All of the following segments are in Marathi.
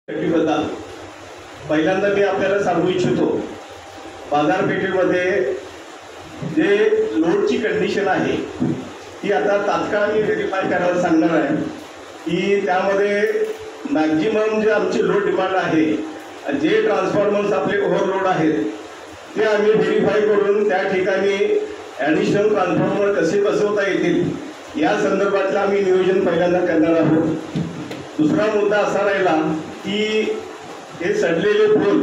बद्दल पहिल्यांदा मी आपल्याला सांगू इच्छितो, बाजारपेठेमध्ये जे लोडची कंडिशन आहे ती आता तात्काळ मी व्हेरीफाय करायला सांगणार आहे की त्यामध्ये मॅक्झिमम जे आमची लोड डिमांड आहे, जे ट्रान्सफॉर्मर्स आपले ओव्हरलोड आहेत ते आम्ही व्हेरीफाय करून त्या ठिकाणी ॲडिशनल ट्रान्सफॉर्मर कसे बसवता येतील या संदर्भातलं आम्ही नियोजन पहिल्यांदा करणार आहोत। दुसरा मुद्दा असा राहिला की हे सडलेले पोल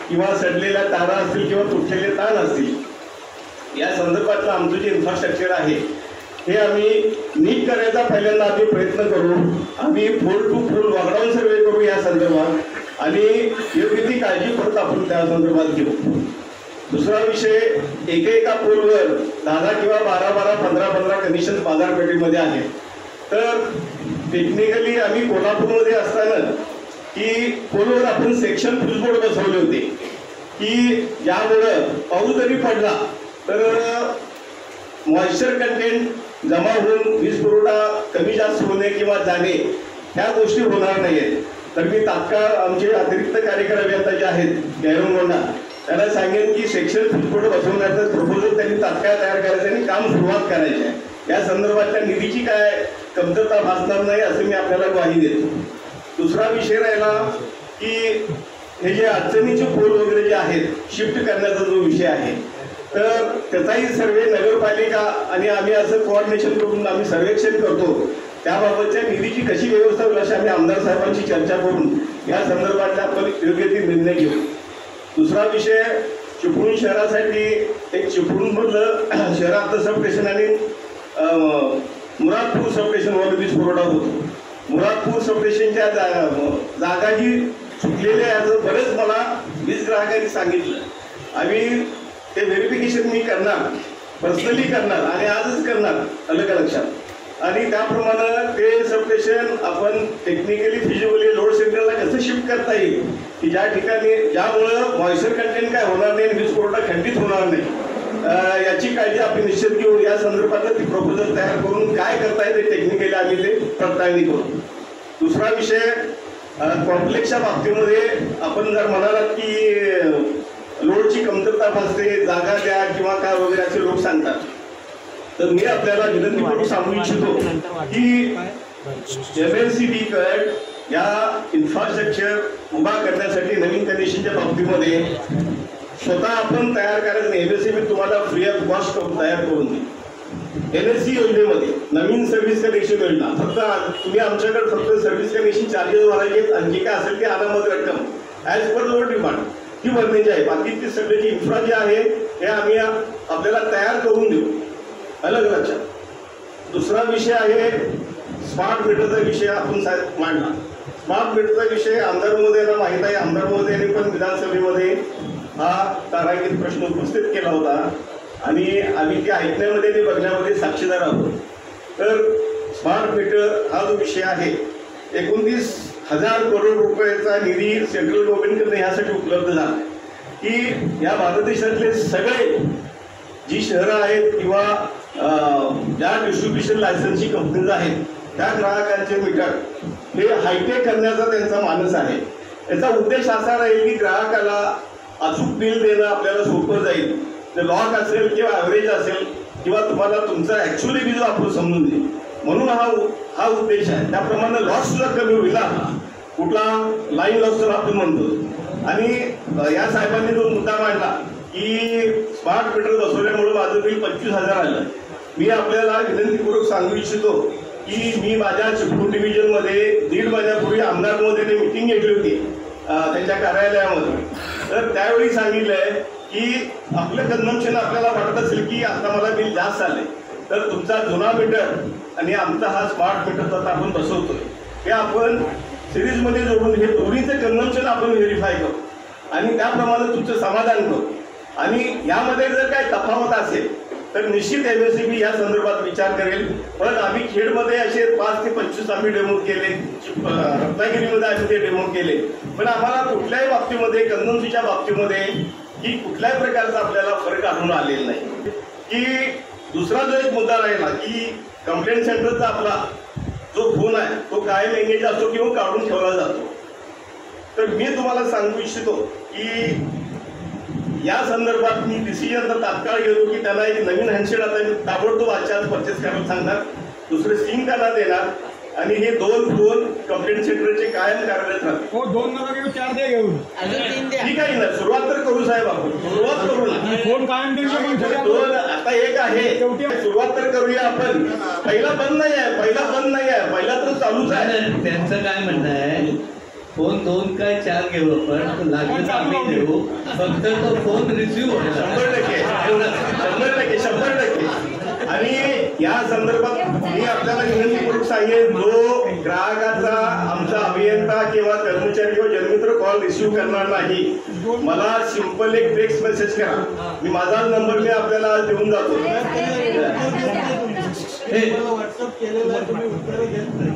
किंवा सडलेल्या तारा असतील किंवा तुटलेले तार असतील या संदर्भातलं आमचं जे इन्फ्रास्ट्रक्चर आहे हे आम्ही नीट करायचा पहिल्यांदा आम्ही प्रयत्न करू। आम्ही पोल टू पोल वॉकडाऊन सर्वे करू या संदर्भात आणि योग्य ती काळजी परत आपण त्या संदर्भात घेऊ। दुसरा विषय, एकेका पोलवर 10 किंवा 12 15 कंडिशन बाजारपेठेमध्ये आहे। तर टेक्निकली आम्ही कोल्हापूरमध्ये असताना की पोलवर आपण सेक्शन फ्यूजबोर्ड बसवले होते की ज्यामुळं पाऊस जरी पडला तर मॉइश्चर कंटेंट जमा होऊन वीज पुरवठा कमी जास्त होणे किंवा जाणे ह्या गोष्टी होणार नाहीत। तर मी तात्काळ आमचे अतिरिक्त कार्यकारी अभियंता जे आहेत गैरंगोंडा त्यांना सांगेन की सेक्शन फ्यूजबोर्ड बसवण्याचं प्रपोजल त्यांनी तात्काळ तयार करायचं आणि काम सुरुवात करायची आहे। या संदर्भातल्या निधीची काय कमतरता भासणार नाही असं मी आपल्याला ग्वाही देतो। दुसरा विषय राहिला की हे जे अडचणीचे पोल वगैरे जे आहेत शिफ्ट करण्याचा जो विषय आहे तर त्याचाही सर्वे नगरपालिका आणि आम्ही असं कोऑर्डिनेशन करून आम्ही सर्वेक्षण करतो, त्याबाबतच्या निधीची कशी व्यवस्था होईल अशी आम्ही आमदार साहेबांशी चर्चा करून या संदर्भातला आपण योग्य ते निर्णय घेऊ। दुसरा विषय, चिपळूण शहरासाठी एक चिपळूणमधलं शहरातलं सबस्टेशन आणि मुरादपूर सबस्टेशनवर वीज पुरवठा होतो। मुरादपूर सबस्टेशनच्या जागा ही चुकलेल्या याचं बरेच मला वीज ग्राहकांनी सांगितलं। आम्ही ते व्हेरिफिकेशन मी करणार, पर्सनली करणार आणि आजच करणार अलग लक्षात। आणि त्याप्रमाणे ते सबस्टेशन आपण टेक्निकली फिजिबली लोड सेंटरला कसं शिफ्ट करता येईल की ज्या ठिकाणी ज्यामुळं मॉइश्चर कंटेंट काय होणार नाही, वीज पुरवठा खंडित होणार नाही याची काळजी आपण निश्चित घेऊ। या संदर्भातलं ती प्रपोजल तयार करून काय करता येते टेक्निकली आम्ही ते पडताळणी करू। दुसरा विषय, कॉम्प्लेक्सच्या बाबतीमध्ये आपण जर म्हणालात की लोडची कमतरता भासते, जागा द्या किंवा काय वगैरे असे लोक सांगतात, तर मी आपल्याला विनंती करून सांगू इच्छितो की MLCB कट या इन्फ्रास्ट्रक्चर उभा करण्यासाठी नवीन कंडिशनच्या बाबतीमध्ये स्वतः आपण तयार करायचं नाही। MLCB तुम्हाला फ्री ऑफ कॉस्ट तयार करून देईल। NSC योजनेमध्ये नवीन सर्व्हिस कनेक्शन योजना फक्त तुम्ही आमच्याकडे फक्त सर्व्हिस कनेक्शन चार्जेस भरायचे, आणखी काय असेल ते अनामत रक्कम ॲज पर लोड डिमांड ही भरण्याची आहे। बाकीची सगळी जी इन्फ्रा जे आहे हे आम्ही आपल्याला तयार करून देऊ अलग लक्षात। दुसरा विषय आहे स्मार्ट मीटरचा विषय आपण मांडला। स्मार्ट मीटरचा विषय आमदार महोदयांना माहीत आहे, आमदार महोदयांनी पण विधानसभेमध्ये हा तारांकित प्रश्न उपस्थित केला होता आणि आम्ही ते ऐकण्यामध्ये ते बघण्यामध्ये साक्षीदार आहोत। तर स्मार्ट मीटर हा जो विषय आहे 29,000 करोड रुपयाचा निधी सेंट्रल गव्हर्नमेंटकडे ह्यासाठी उपलब्ध झाला की या भारत देशातले सगळे जी शहरं आहेत किंवा ज्या डिस्ट्रीब्युशन लायसन्सची कंपनीज आहेत त्या ग्राहकांचे मीटर हे हायटेक करण्याचा त्यांचा मानस आहे। याचा उद्देश असा राहील की ग्राहकाला अचूक बिल देणं आपल्याला सोपं जाईल। ते लॉक असेल किंवा ॲव्हरेज असेल किंवा तुम्हाला तुमचा ॲक्च्युअली बिल आपण समजून देईल, म्हणून हा उद्देश आहे। त्याप्रमाणे लॉस सुद्धा कमी होईल, कुठला लाईन लॉस तर आपण म्हणतो। आणि या साहेबांनी जो मुद्दा मांडला की स्मार्ट मीटर बसवल्यामुळे माझं बिल 25,000 आलं, मी आपल्याला विनंतीपूर्वक सांगू इच्छितो की मी माझ्या चिपळूण डिव्हिजनमध्ये 1.5 महिन्यापूर्वी आमदार महोदयांनी मीटिंग घेतली होती त्यांच्या कार्यालयामध्ये। तर त्यावेळी सांगितलंय की आपलं कन्झम्पशन आपल्याला वाटत असेल की आता मला बिल जास्त आले, तर तुमचा जुना मीटर आणि आमचा हा स्मार्ट मीटर आपण बसवतोय हे आपण सिरीजमध्ये जोडून हे दोन्हीचं कन्झम्पशन आपण व्हेरीफाय करू आणि त्याप्रमाणे तुमचं समाधान करू। आणि यामध्ये जर काय तफावत असेल तर निश्चित MLCB या संदर्भात विचार करेल। पण आम्ही खेडमध्ये असे 5 ते 25 आम्ही डेमो केले, रत्नागिरीमध्ये आम्ही ते डेमो केले, पण आम्हाला कुठल्याही बाबतीमध्ये कन्झम्पशनच्या बाबतीमध्ये की कुठल्याही प्रकारचा आपल्याला फरक आढळून आलेला नाही। की दुसरा जो एक मुद्दा राहिला की कंप्लेंट सेंटरचा आपला जो फोन आहे तो कायम एंगेज असतो किंवा काढून ठेवला जातो। तर मी तुम्हाला सांगू इच्छितो की या संदर्भात मी डिसिजन तर तात्काळ घेतो की त्यांना एक नवीन हँडसेट आता मी ताबडतोब आजच्या परचेस करायला सांगणार, दुसरे सिम त्यांना देणार आणि हे 2 फोन कंप्लेंट सेंटरचे कायम कार्यरत राहतील. हो 2 नका घेऊ, 4 द्या घेऊन. ठीक आहे ना, सुरुवात तर करू साहेब, आपण सुरुवात करू ना. फोन कायम द्यायचे 2 आता एक आहे, सुरुवात तर करूया आपण. पहिला बंद नाही आहे, पहिला तर चालूच आहे. त्यांचं काय म्हणणं आहे, फोन 2 काय 4 घेऊ आपण, लागेल आम्ही देऊ, फक्त तो फोन रिसिव्ह होईल. 100% आणि या संदर्भात मी आपल्याला विनंतीपूर्वक सांगेन, जो ग्राहकाचा आमचा अभियंता किंवा कर्मचारी किंवा जनमित्र कॉल रिसिव्ह करणार नाही, मला सिंपल एक टेक्स्ट मेसेज करा. मी माझा नंबर मी आपल्याला देऊन जातो.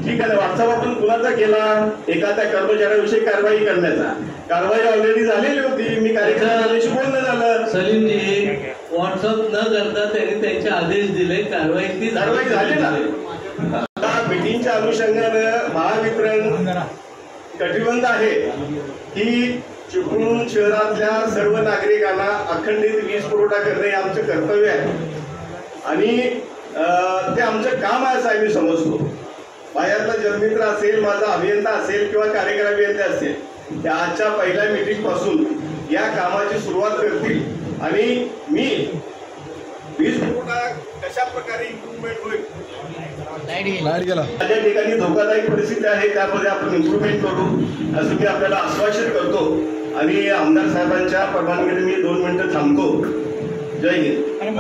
ठीक आहे, व्हॉट्सअप आपण कुणाचा केला, एखाद्या कर्मचाऱ्याविषयी कारवाई करण्याचा. कारवाई ऑलरेडी झालेली होती, मी कार्यक्रमाशी बोलणं झालं. सलीमजी, व्हॉट्सअप न करता त्यांनी त्यांचे आदेश दिले, कारवाई झाली ना. मीटिंगच्या अनुषंगानं महावितरण कटिबद्ध आहे की चिपळूण शहरातल्या सर्व नागरिकांना अखंडित वीज पुरवठा करणे हे आमचं कर्तव्य आहे आणि ते आमचं काम आहे असं आम्ही समजतो. बाहेरला जनमित्र असेल, माझा अभियंता असेल किंवा कार्यकारी अभियंता असेल, त्या आजच्या पहिल्या मीटिंग पासून या कामाची सुरुवात करतील आणि मी वीज पुरवठा कशा प्रकारे इम्प्रुव्हमेंट होईल, माझ्या ठिकाणी धोकादायक परिस्थिती आहे त्यामध्ये आपण इम्प्रुव्हमेंट करू असं मी आपल्याला आश्वासन करतो. आणि आमदार साहेबांच्या परवानगीने मी 2 मिनिटं थांबतो. जय हिंद.